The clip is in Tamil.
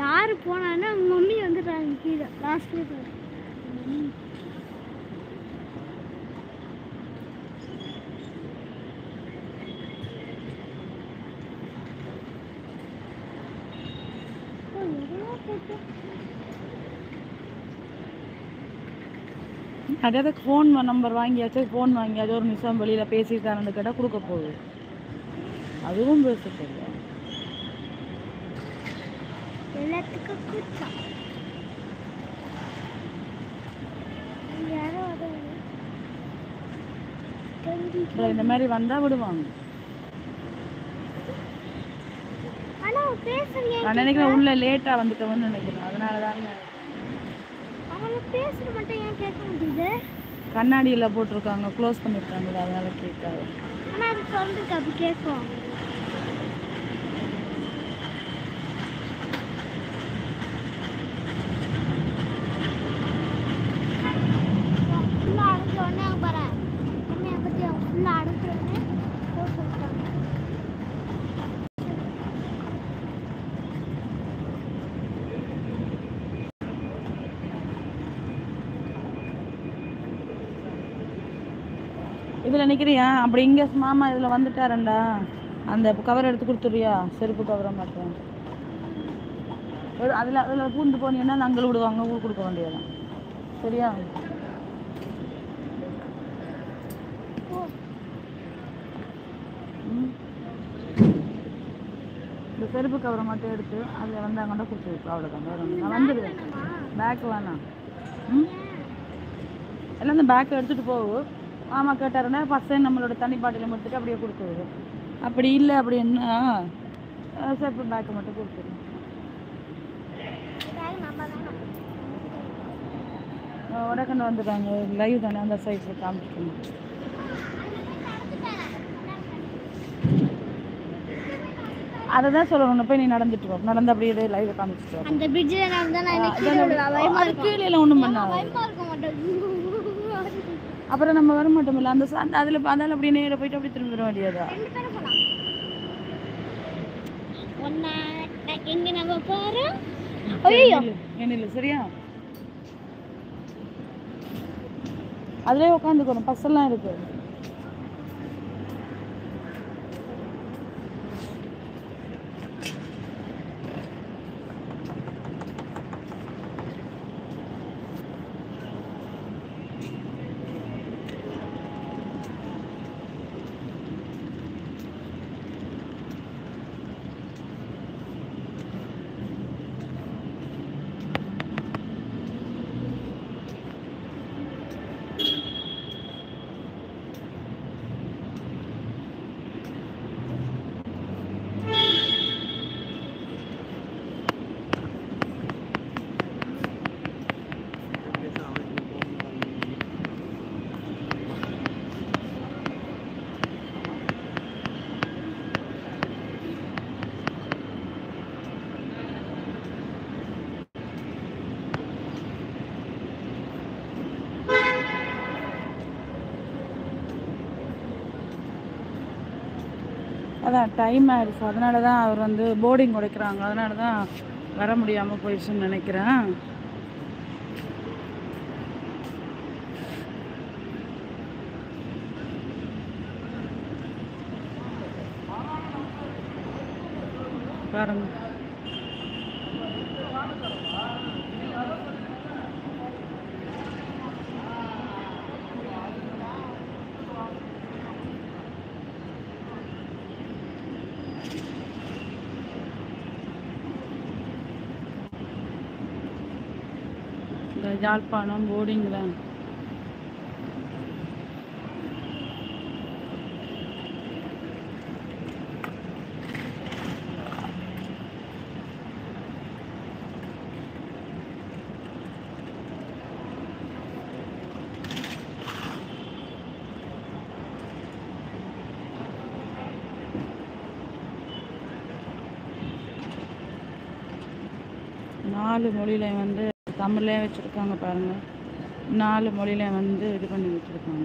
யார் போனான்னா அவங்க மம்மி வந்துட்டாங்க கீழே லாஸ்ட்லேயே போய் நிறைய ஃபோன் நம்பர் வாங்கியாச்சு, ஃபோன் வாங்கியாச்சு, ஒரு நிமிஷம் வெளியில் பேசிட்டாருன்னு கேட்டால் கொடுக்க போகுது. அதுவும் பேச தெரியல. இந்த மாதிரி வந்தா விடுவாங்க. நான் நினைக்கிறேன் உள்ள லேட்டா வந்துட்டோம்னு நினைக்கிறேன். அதனாலதான் கண்ணாடியில போட்டிருக்காங்க, க்ளோஸ் பண்ணிருக்காங்க, அதனால கேட்காது. இதில் நிற்கிறியா? அப்படி இங்கே மாமா இதில் வந்துட்டாரண்டா, அந்த கவர் எடுத்து கொடுத்துறியா? செருப்பு கவரை மாட்டேன். அதில் பூந்து போனீங்கன்னா அங்கே விடுவாங்க, ஊர் கொடுக்க வேண்டியதான். சரியா? இந்த செருப்பு கவரை மட்டும் எடுத்து அதில் வந்து அங்கே கொடுத்துருக்கு. அவ்வளோதான், வேறு ஒன்று. நான் வந்துடுவேன். பேக்கு வேணாம். எல்லாம் இந்த பேக்கை எடுத்துகிட்டு போகும். மாமா கேட்டாருன்னா பசங்க நம்மளோட தனி பாட்டில மட்டும் அப்படியே கொடுத்துருது. அப்படி இல்லை அப்படின்னா செருப்பு பேக்கை மட்டும் கொடுத்துருங்க. உடக்கண்டு வந்துட்டாங்க, லைவ் தானே, அந்த சைட்ல காமிக்கணும். அதை தான் சொல்லணும். போய் நீ நடந்துட்டு வா, நடந்து அப்படியே லைவ் காமிச்சிட்டு வா. அந்த பிரிட்ஜில் நடந்தா கீழே எல்லாம் ஒன்றும் பண்ணாது. அப்புறம் நம்ம வர மாட்டோம். இல்லை அந்த அதில் அதால் அப்படியே நேராக போயிட்டு அப்படி திரும்ப வர வேண்டியதா? என்ன சரியா? அதுலேயே உட்காந்துக்கணும், பஸ்ஸெல்லாம் இருக்கு. அதான் டைம் ஆயிடுச்சு. அதனால தான் அவர் வந்து போர்டிங் உடைக்கிறாங்க. அதனால தான் வர முடியாமல் போயிடுச்சுன்னு நினைக்கிறேன். பாருங்க, யாழ்ப்பாணம் போர்டிங்கில் நாலு மொழியில வந்து தமிழ்லேயே வச்சுருக்காங்க பாருங்கள். 4 மொழியில வந்து இது பண்ணி வச்சுருக்காங்க.